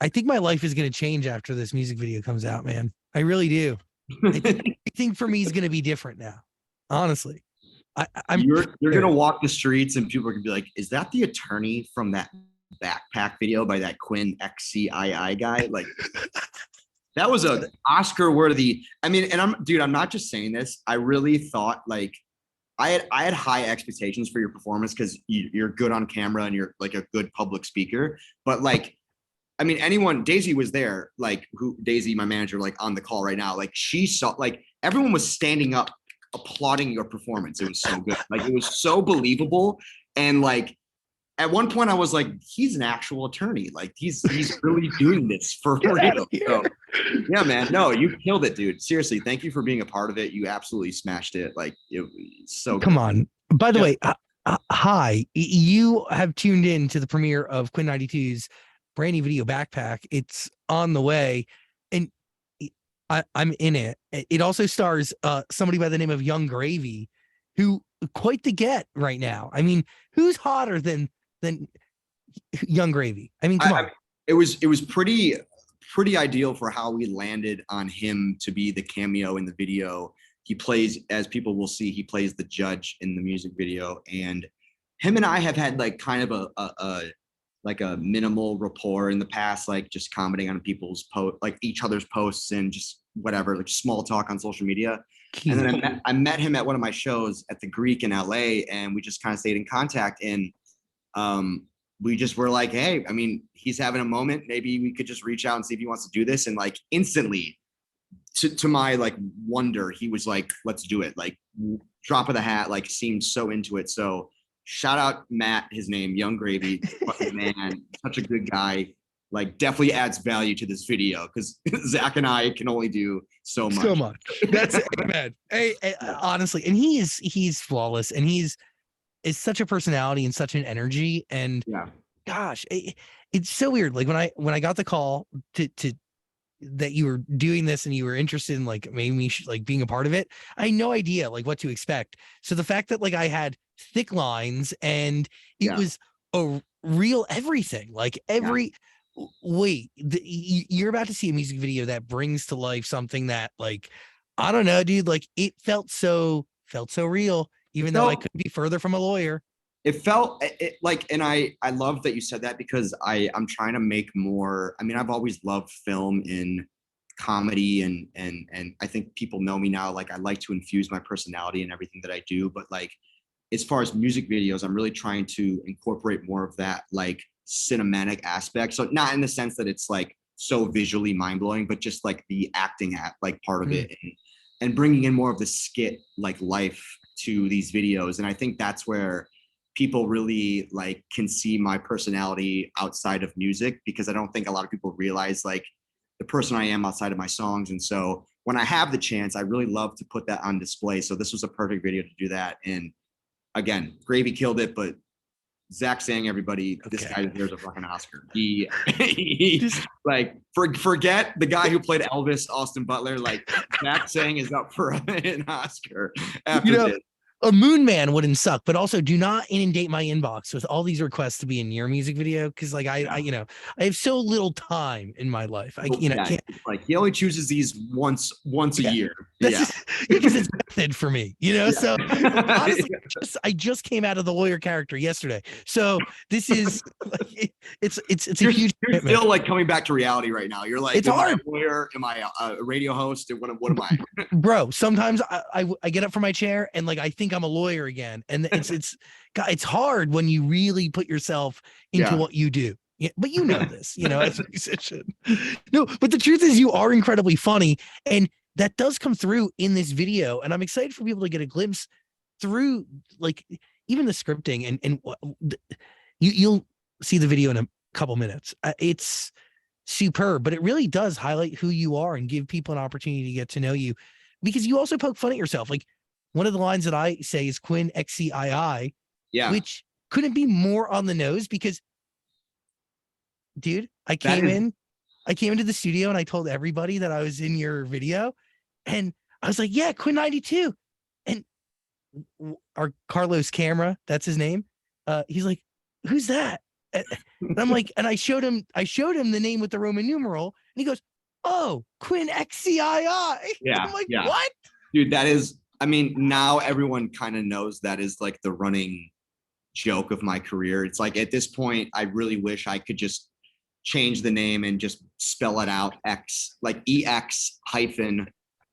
I think my life is going to change after this music video comes out, man. I really do. I think for me is going to be different now. Honestly, I'm You're scared. gonna walk the streets and people are gonna be like, "Is that the attorney from that backpack video by that Quinn XCII guy?" Like that was a Oscar worthy. I mean, and I'm not just saying this. I really thought like I had high expectations for your performance because you're good on camera and you're like a good public speaker. But like, I mean, Daisy was there, like who Daisy, my manager, like on the call right now. Like she saw, like everyone was standing up, applauding your performance. It was so good. Like it was so believable. And like at one point I was like, he's an actual attorney. Like he's really doing this for real. So yeah, man. No, you killed it, dude. Seriously, thank you for being a part of it. You absolutely smashed it. Like it's so Come good. on. By the Yeah. way, hi. You have tuned in to the premiere of Quinn XCII's brand new video Backpack. It's on the way, and I'm in it. It also stars somebody by the name of Young Gravy, who quite the get right now. I mean, who's hotter than Young Gravy? I mean, come on. It was pretty ideal for how we landed on him to be the cameo in the video. He plays, as people will see, he plays the judge in the music video, and him and I have had like kind of a minimal rapport in the past, like just commenting on people's post, like each other's posts and just whatever, like small talk on social media. And then I met him at one of my shows at the Greek in LA, and we just kind of stayed in contact. And we just were like, hey, I mean, he's having a moment. Maybe we could just reach out and see if he wants to do this. And like instantly, to my like wonder, he was like, let's do it. Like drop of the hat, like seemed so into it. So shout out Matt, his name, Young Gravy, man, such a good guy. Like definitely adds value to this video because Zach and I can only do so much. So much. That's it, man. Hey, honestly, and he's flawless, and is such a personality and such an energy. And Yeah. gosh, it's so weird. Like when I got the call to that you were doing this and you were interested in like maybe me like being a part of it, I had no idea like what to expect. So the fact that like I had thick lines and it was a real everything, like every wait, you're about to see a music video that brings to life something that like I don't know, dude. Like it felt so real, even though I couldn't be further from a lawyer. It felt like, and I love that you said that because I'm trying to make more. I mean, I've always loved film in comedy, and I think people know me now. Like I like to infuse my personality in everything that I do, but like as far as music videos, I'm really trying to incorporate more of that like cinematic aspect. So not in the sense that it's like so visually mind blowing, but just like the acting at like part of it, and bringing in more of the skit like life to these videos. And I think that's where people really like can see my personality outside of music, because I don't think a lot of people realize like the person I am outside of my songs. And so when I have the chance, I really love to put that on display. So this was a perfect video to do that. And again, Gravy killed it, but Zach saying, everybody, this guy deserves a fucking Oscar. He like forget the guy who played Elvis, Austin Butler. Like Zach saying is up for an Oscar after this. A Moon Man wouldn't suck, but also do not inundate my inbox with all these requests to be in your music video, because like I I have so little time in my life. I can't. Like he only chooses these once a year. Because it's method for me, So honestly, I just came out of the lawyer character yesterday, so this is like, it's a huge. You're still like coming back to reality right now. You're like, it's hard. I a lawyer? Am I a radio host? What am I? Bro, sometimes I get up from my chair and like I think I'm a lawyer again, and it's hard when you really put yourself into what you do. Yeah, but you know this, as a musician. No, but the truth is you are incredibly funny, and that does come through in this video. And I'm excited for people to get a glimpse through like even the scripting, and you'll see the video in a couple minutes. It's superb, but it really does highlight who you are and give people an opportunity to get to know you, because you also poke fun at yourself. Like one of the lines that I say is Quinn XCII, which couldn't be more on the nose, because dude, I came into the studio and I told everybody that I was in your video, and I was like, yeah, Quinn 92. And our Carlos Camera, that's his name. He's like, who's that? And I'm like, and I showed him the name with the Roman numeral, and he goes, "Oh, Quinn XCII." I'm like, what? Dude, that is, I mean, now everyone kind of knows that is like the running joke of my career. It's like at this point, I really wish I could just change the name and just spell it out X, like EX hyphen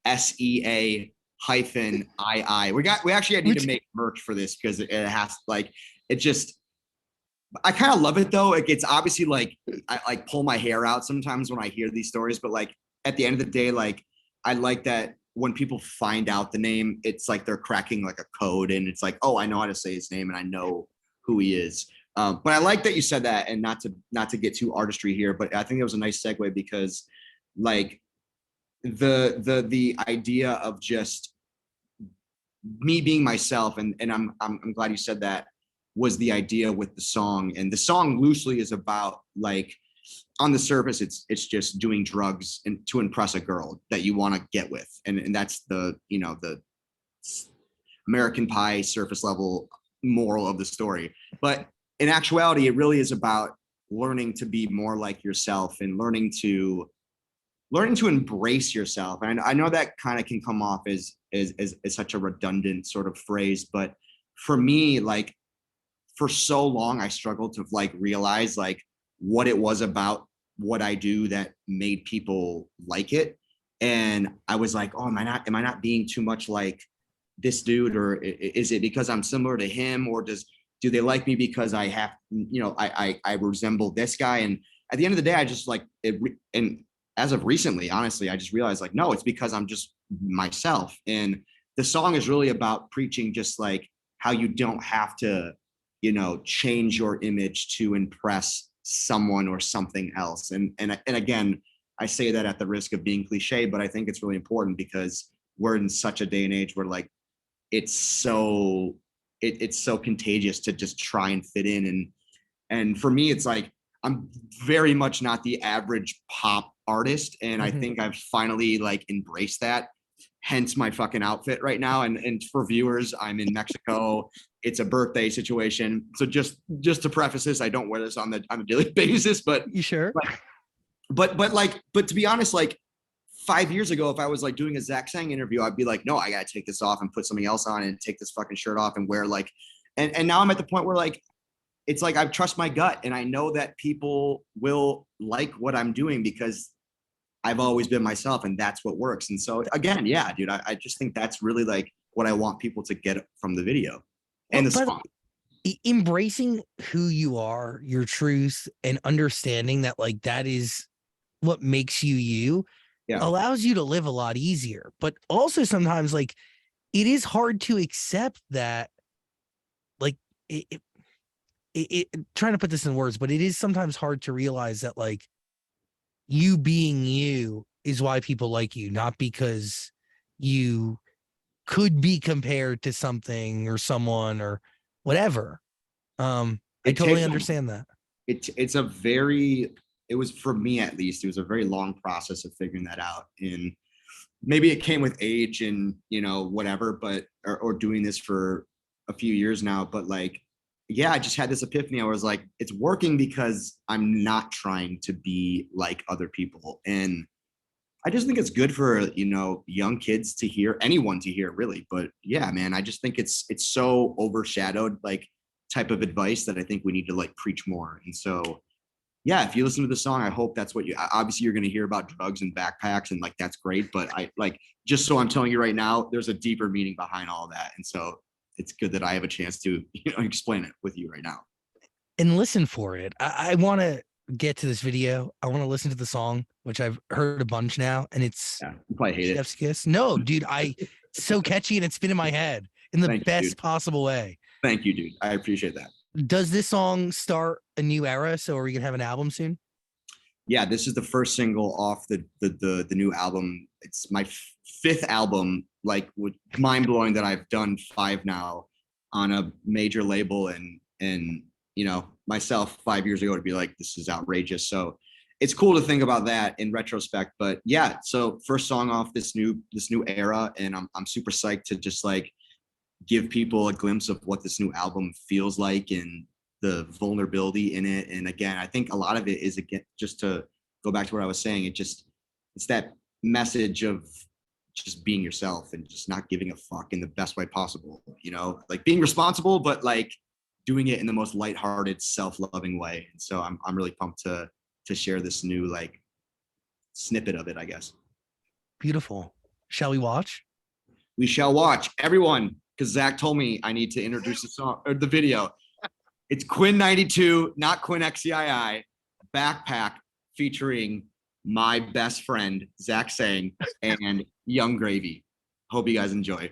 SEA hyphen II. We actually need to make merch for this because it has like, it just, I kind of love it though. It's obviously like, I like pull my hair out sometimes when I hear these stories, but like at the end of the day, like I like that when people find out the name, it's like they're cracking like a code and it's like, oh, I know how to say his name and I know who he is. But I like that you said that, and not to get too artistry here, but I think it was a nice segue because like the idea of just me being myself, and I'm glad you said that, was the idea with the song. And the song loosely is about like, on the surface, it's just doing drugs and to impress a girl that you want to get with. And that's the, you know, the American Pie surface level moral of the story. But in actuality, it really is about learning to be more like yourself and learning to embrace yourself. And I know that kind of can come off as such a redundant sort of phrase, but for me, like for so long, I struggled to like realize like what it was about what I do that made people like it. And I was like, oh, am I not being too much like this dude, or is it because I'm similar to him, or do they like me because I have, you know, I resemble this guy? And at the end of the day, I just like it. And as of recently, honestly, I just realized like, no, it's because I'm just myself. And the song is really about preaching just like how you don't have to, you know, change your image to impress someone or something else. And again, I say that at the risk of being cliche, but I think it's really important because we're in such a day and age where like it's so contagious to just try and fit in. And for me, it's like I'm very much not the average pop artist, and I think I've finally like embraced that. Hence my fucking outfit right now. And for viewers, I'm in Mexico. It's a birthday situation. So just to preface this, I don't wear this on a daily basis, but you sure? But to be honest, like 5 years ago, if I was like doing a Zach Sang interview, I'd be like, no, I gotta take this off and put something else on and take this fucking shirt off and wear like, and now I'm at the point where like, it's like I trust my gut and I know that people will like what I'm doing because I've always been myself and that's what works. And so again, yeah, dude, I just think that's really like what I want people to get from the video and the song. Embracing who you are, your truth, and understanding that like that is what makes you allows you to live a lot easier. But also sometimes like it is hard to accept that like it trying to put this in words, but it is sometimes hard to realize that like you being you is why people like you, not because you could be compared to something or someone or whatever. I totally understand that. It was, for me at least, it was a very long process of figuring that out. And maybe it came with age and, you know, whatever, but, or doing this for a few years now, but like, yeah, I just had this epiphany. I was like, it's working because I'm not trying to be like other people. And I just think it's good for, you know, young kids to hear, anyone to hear really. But yeah, man, I just think it's so overshadowed, like type of advice that I think we need to like preach more. And so, yeah, if you listen to the song, I hope that's what obviously you're going to hear about drugs and backpacks and like, that's great. But I like, just so I'm telling you right now, there's a deeper meaning behind all that. And so it's good that I have a chance to, you know, explain it with you right now. And listen for it. I want to get to this video. I want to listen to the song, which I've heard a bunch now, and it's you probably hate Chef's Kiss. No, dude, it's so catchy and it's been in my head in the best possible way. Thank you, dude. I appreciate that. Does this song start a new era? So are we gonna have an album soon? Yeah, this is the first single off the new album. It's my fifth album, like mind blowing that I've done 5 now on a major label, and you know, myself 5 years ago to be like, this is outrageous. So it's cool to think about that in retrospect. But yeah, so first song off this new era, and I'm super psyched to just like give people a glimpse of what this new album feels like and the vulnerability in it. And again, I think a lot of it is, again, just to go back to what I was saying, it's that message of just being yourself and just not giving a fuck in the best way possible, you know, like being responsible, but like doing it in the most lighthearted, self-loving way. And so I'm really pumped to share this new like snippet of it, I guess. Beautiful. Shall we watch? We shall watch, everyone, because Zach told me I need to introduce the song or the video. It's Quinn XCII, not Quinn XCII, Backpack, featuring my best friend Zach Sang and Young Gravy. Hope you guys enjoy.